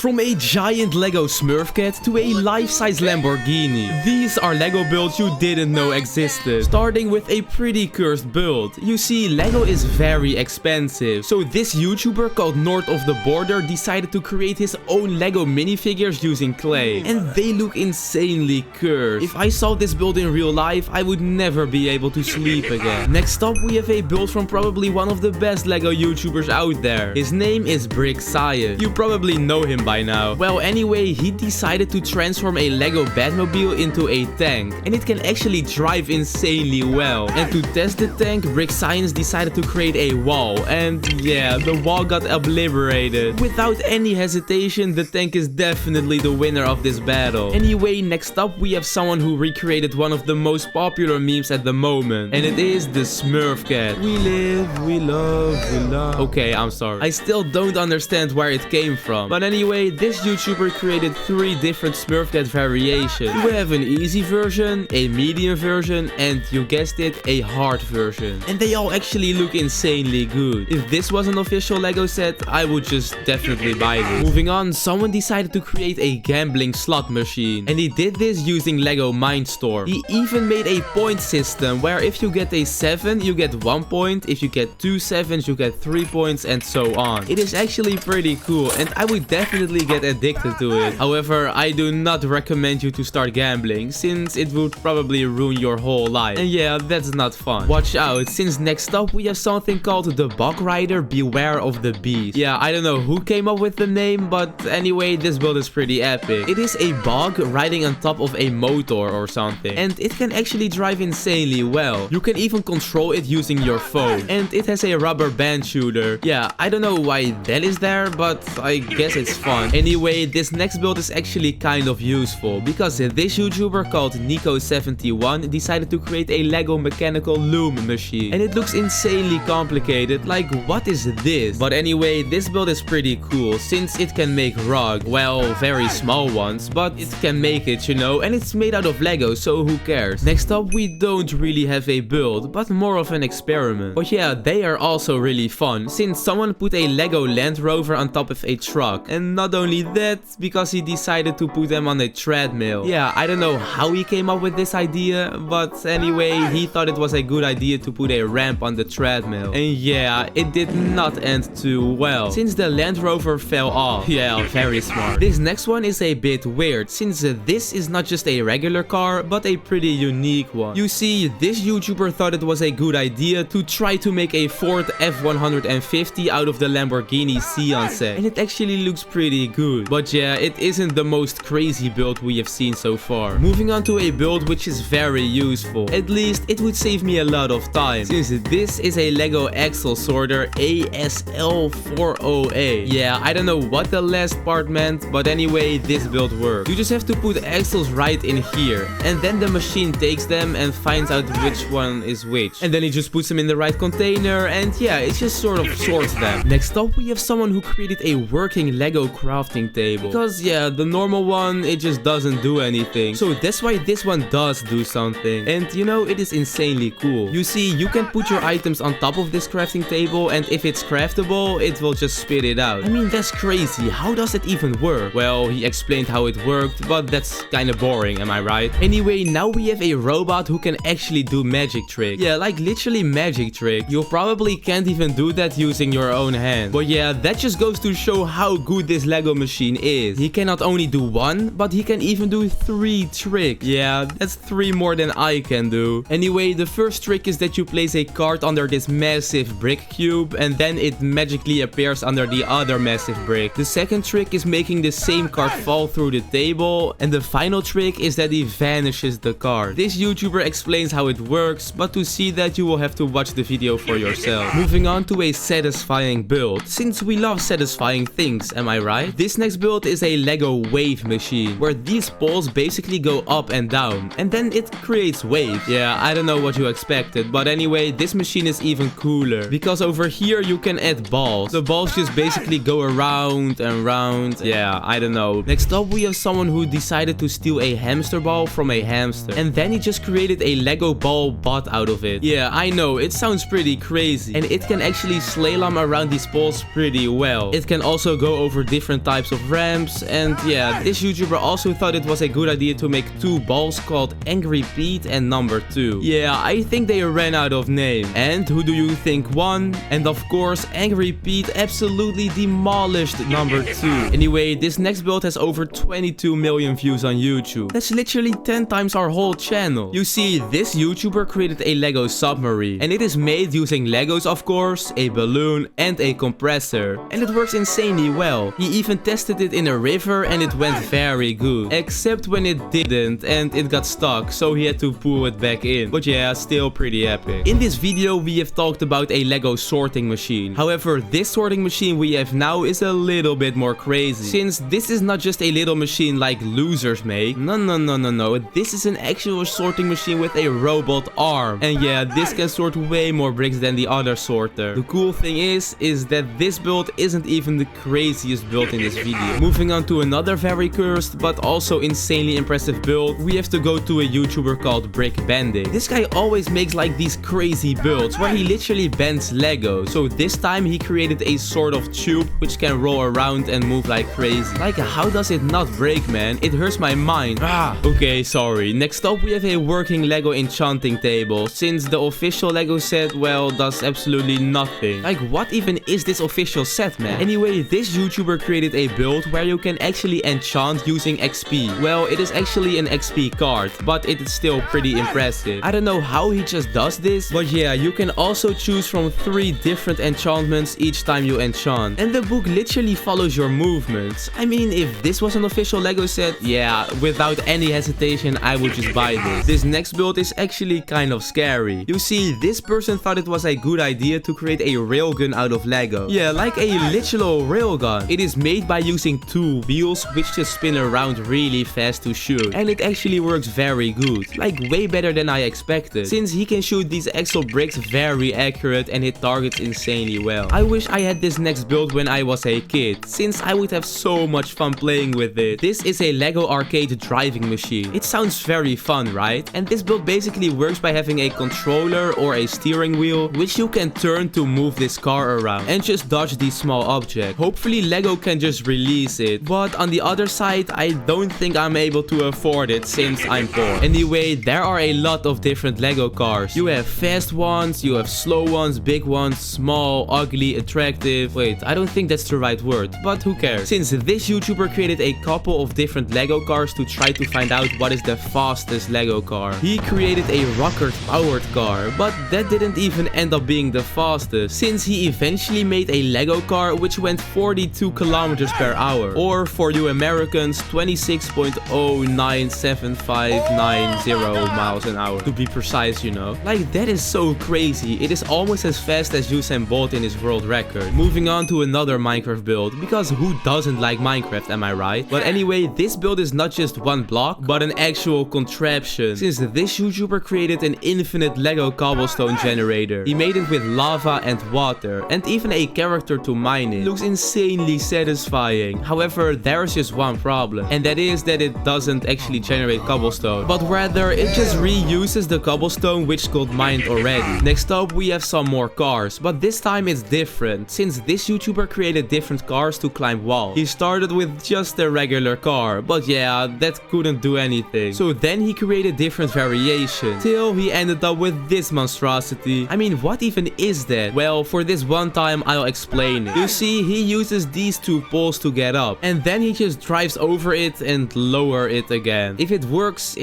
From a giant Lego Smurf Cat to a life-size Lamborghini. These are Lego builds you didn't know existed. Starting with a pretty cursed build. You see, Lego is very expensive. So this YouTuber called North of the Border decided to create his own Lego minifigures using clay. And they look insanely cursed. If I saw this build in real life, I would never be able to sleep again. Next up, we have a build from probably one of the best Lego YouTubers out there. His name is Brick Science. You probably know him by now. Well, anyway, he decided to transform a Lego Batmobile into a tank. And it can actually drive insanely well. And to test the tank, Brick Science decided to create a wall. And yeah, the wall got obliterated. Without any hesitation, the tank is definitely the winner of this battle. Anyway, next up, we have someone who recreated one of the most popular memes at the moment. And it is the Smurf Cat. We live, we love, we love. Okay, I'm sorry. I still don't understand where it came from. But anyway, this YouTuber created 3 different Smurf Cat variations. We have an easy version, a medium version, and you guessed it, a hard version. And they all actually look insanely good. If this was an official Lego set, I would just definitely buy this. Moving on, someone decided to create a gambling slot machine. And he did this using Lego Mindstorm. He even made a point system where if you get a 7, you get 1 point. If you get 2 7s, you get 3 points, and so on. It is actually pretty cool, and I would definitely get addicted to it. However, I do not recommend you to start gambling, since it would probably ruin your whole life. And yeah, that's not fun. Watch out, since next up we have something called the Bug Rider Beware of the Beast. Yeah, I don't know who came up with the name, but anyway, this build is pretty epic. It is a bug riding on top of a motor or something, and it can actually drive insanely well. You can even control it using your phone, and it has a rubber band shooter. Yeah, I don't know why that is there, but I guess it's fun. Anyway, this next build is actually kind of useful, because this YouTuber called Nico71 decided to create a Lego mechanical Loom Machine. And it looks insanely complicated, like what is this? But anyway, this build is pretty cool, since it can make rugs. Well, very small ones, but it can make it, you know, and it's made out of Lego, so who cares? Next up, we don't really have a build, but more of an experiment. But yeah, they are also really fun, since someone put a Lego Land Rover on top of a truck. And not only that, because he decided to put them on a treadmill. Yeah, I don't know how he came up with this idea, but anyway, he thought it was a good idea to put a ramp on the treadmill. And yeah, it did not end too well, since the Land Rover fell off. Yeah, very smart. This next one is a bit weird, since this is not just a regular car, but a pretty unique one. You see, this YouTuber thought it was a good idea to try to make a Ford F150 out of the Lamborghini Fiance, and it actually looks pretty good. But yeah, it isn't the most crazy build we have seen so far. Moving on to a build which is very useful. At least it would save me a lot of time, since this is a Lego Axle Sorder ASL40A. Yeah, I don't know what the last part meant, but anyway, this build works. You just have to put axles right in here, and then the machine takes them and finds out which one is which. And then it just puts them in the right container, and yeah, it just sort of sorts them. Next up, we have someone who created a working Lego crafting table. Because yeah, the normal one, it just doesn't do anything. So that's why this one does do something. And you know, it is insanely cool. You see, you can put your items on top of this crafting table, and if it's craftable, it will just spit it out. I mean, that's crazy. How does it even work? Well, he explained how it worked, but that's kind of boring, am I right? Anyway, now we have a robot who can actually do magic tricks. Yeah, like literally magic trick. You probably can't even do that using your own hand. But yeah, that just goes to show how good this Lego machine is. He can not only do 1, but he can even do 3 tricks. Yeah, that's 3 more than I can do. Anyway, the first trick is that you place a card under this massive brick cube, and then it magically appears under the other massive brick. The second trick is making the same card fall through the table, and the final trick is that he vanishes the card. This YouTuber explains how it works, but to see that you will have to watch the video for yourself. Moving on to a satisfying build, since we love satisfying things, am I right? This next build is a Lego wave machine, where these poles basically go up and down, and then it creates waves. Yeah, I don't know what you expected, but anyway, this machine is even cooler, because over here you can add balls. The balls just basically go around and round. Yeah, I don't know. Next up, we have someone who decided to steal a hamster ball from a hamster, and then he just created a Lego ball bot out of it. Yeah, I know, it sounds pretty crazy, and it can actually slalom around these poles pretty well. It can also go over different different types of ramps. And yeah, this YouTuber also thought it was a good idea to make 2 balls called Angry Pete and Number 2. Yeah, I think they ran out of name. And who do you think won? And of course, Angry Pete absolutely demolished Number 2. Anyway, this next build has over 22 million views on YouTube. That's literally 10 times our whole channel. You see, this YouTuber created a Lego Submarine, and it is made using Legos, of course, a balloon and a compressor. And it works insanely well. He even tested it in a river and it went very good. Except when it didn't and it got stuck, so he had to pull it back in. But yeah, still pretty epic. In this video we have talked about a Lego sorting machine. However, this sorting machine we have now is a little bit more crazy. Since this is not just a little machine like losers make. No. This is an actual sorting machine with a robot arm. And yeah, this can sort way more bricks than the other sorter. The cool thing is that this build isn't even the craziest build in this video. Moving on to another very cursed but also insanely impressive build, we have to go to a YouTuber called Brick Bending. This guy always makes like these crazy builds where he literally bends Lego. So this time he created a sort of tube which can roll around and move like crazy. Like, how does it not break, man? It hurts my mind. Okay, sorry. Next up we have a working Lego Enchanting table, since the official Lego set, well, does absolutely nothing. Like, what even is this official set, man? Anyway, this YouTuber created a build where you can actually enchant using XP. Well, it is actually an XP card, but it is still pretty impressive. I don't know how he just does this, but yeah, you can also choose from 3 different enchantments each time you enchant. And the book literally follows your movements. I mean, if this was an official Lego set, yeah, without any hesitation, I would just buy this. This next build is actually kind of scary. You see, this person thought it was a good idea to create a railgun out of Lego. Yeah, like a literal railgun. It is made by using 2 wheels which just spin around really fast to shoot. And it actually works very good. Like, way better than I expected. Since he can shoot these axle bricks very accurate and hit targets insanely well. I wish I had this next build when I was a kid, since I would have so much fun playing with it. This is a Lego arcade driving machine. It sounds very fun, right? And this build basically works by having a controller or a steering wheel which you can turn to move this car around and just dodge these small objects. Hopefully Lego can just release it, but on the other side I don't think I'm able to afford it since I'm poor. Anyway, there are a lot of different Lego cars. You have fast ones, you have slow ones, big ones, small, ugly, attractive. Wait, I don't think that's the right word, but who cares? Since this YouTuber created a couple of different Lego cars to try to find out what is the fastest Lego car. He created a rocket powered car, but that didn't even end up being the fastest, since he eventually made a Lego car which went 42 kilometers per hour, or for you Americans, 26.097590 miles an hour to be precise, you know. Like, that is so crazy. It is almost as fast as Usain Bolt in his world record. Moving on to another Minecraft build, because who doesn't like Minecraft, am I right? But anyway, this build is not just one block, but an actual contraption, since this YouTuber created an infinite Lego cobblestone generator. He made it with lava and water, and even a character to mine it. Looks insanely satisfying. However, there's just one problem, and that is that it doesn't actually generate cobblestone, but rather it just reuses the cobblestone which got mined already. Next up we have some more cars, but this time it's different, since this YouTuber created different cars to climb walls. He started with just a regular car, but yeah, that couldn't do anything. So then he created different variations, till he ended up with this monstrosity. I mean, what even is that? Well, for this one time I'll explain it. You see, he uses these 2 poles to get up, and then he just drives over it and lower it again. If it works,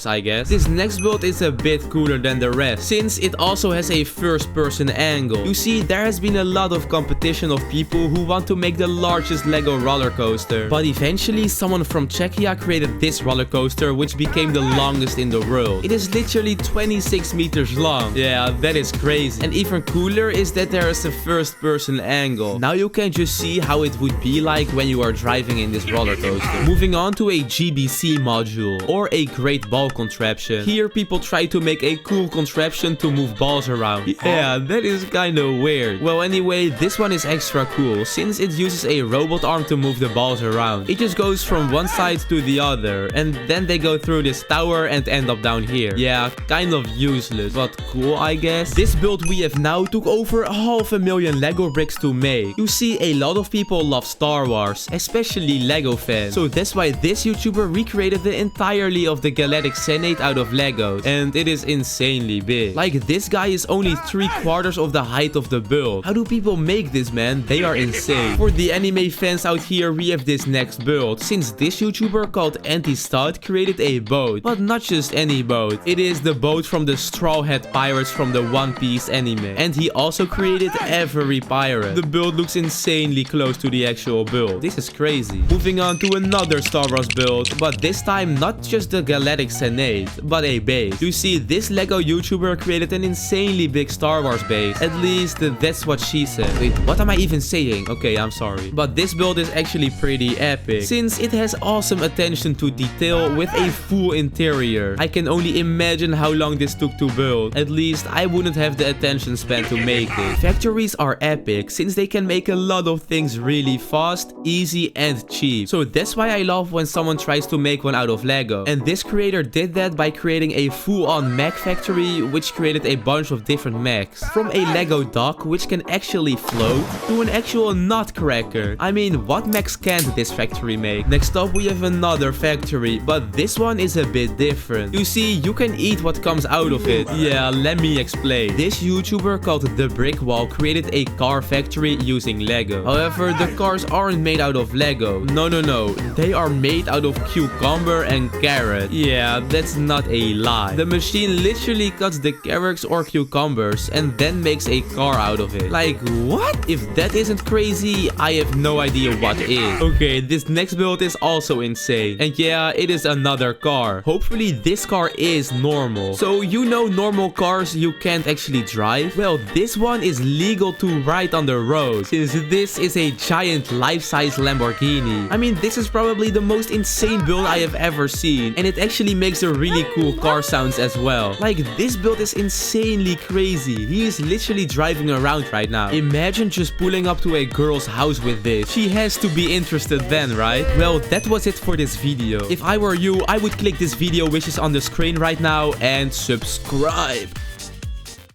I guess. This next build is a bit cooler than the rest, since it also has a first-person angle. You see, there has been a lot of competition of people who want to make the largest Lego roller coaster, but eventually someone from Czechia created this roller coaster which became the longest in the world. It is literally 26 meters long. Yeah, that is crazy. And even cooler is that there is a first-person angle. Now you can just see how it would be like when you are driving in this roller coaster. Moving on to a GBC module, or a great ball contraption. Here people try to make a cool contraption to move balls around. Yeah, that is kinda weird. Well, anyway, this one is extra cool, since it uses a robot arm to move the balls around. It just goes from one side to the other, and then they go through this tower and end up down here. Yeah, kind of useless, but cool, I guess. This build we have now took over 500,000 Lego bricks to make. You see, a lot of people love Star Wars, especially Lego fans. So that's why this YouTuber recreated the entirety of the Galactic Senate out of Legos, and it is insanely big. Like, this guy is only 3/4 of the height of the build. How do people make this, man? They are insane. For the anime fans out here, we have this next build, since this YouTuber called Anti-Stud created a boat, but not just any boat. It is the boat from the Straw Hat Pirates from the One Piece anime, and he also created every pirate. The build looks insanely close to the actual build. This is crazy. Moving on to another Star Wars build, but this time not just the Galactic Senate, but a base. You see, this Lego YouTuber created an insanely big Star Wars base. At least that's what she said. Wait, what am I even saying? Okay, I'm sorry. But this build is actually pretty epic, since it has awesome attention to detail with a full interior. I can only imagine how long this took to build. At least I wouldn't have the attention span to make it. Factories are epic, since they can make a lot of things really fast, easy, and cheap. So that's why I love when someone tries to make one out of Lego. And this creator did that by creating a full-on mech factory, which created a bunch of different mechs. From a Lego dock, which can actually float, to an actual nutcracker. I mean, what mechs can't this factory make? Next up, we have another factory, but this one is a bit different. You see, you can eat what comes out of it. Yeah, let me explain. This YouTuber called The Brick Wall created a car factory using Lego. However, the cars aren't made out of Lego. No. They are made out of cucumber and carrot. Yeah, that's not a lie. The machine literally cuts the carrots or cucumbers and then makes a car out of it. Like, what? If that isn't crazy, I have no idea what is. Okay, this next build is also insane. And yeah, it is another car. Hopefully this car is normal. So you know normal cars you can't actually drive? Well, this one is legal to ride on the road, since this is a giant life-size Lamborghini. I mean, this is probably the most insane build I have ever seen, and it actually makes a really cool car sounds as well. Like, this build is insanely crazy. He is literally driving around right now. Imagine just pulling up to a girl's house with this. She has to be interested then, right? Well, that was it for this video. If I were you, I would click this video which is on the screen right now and subscribe.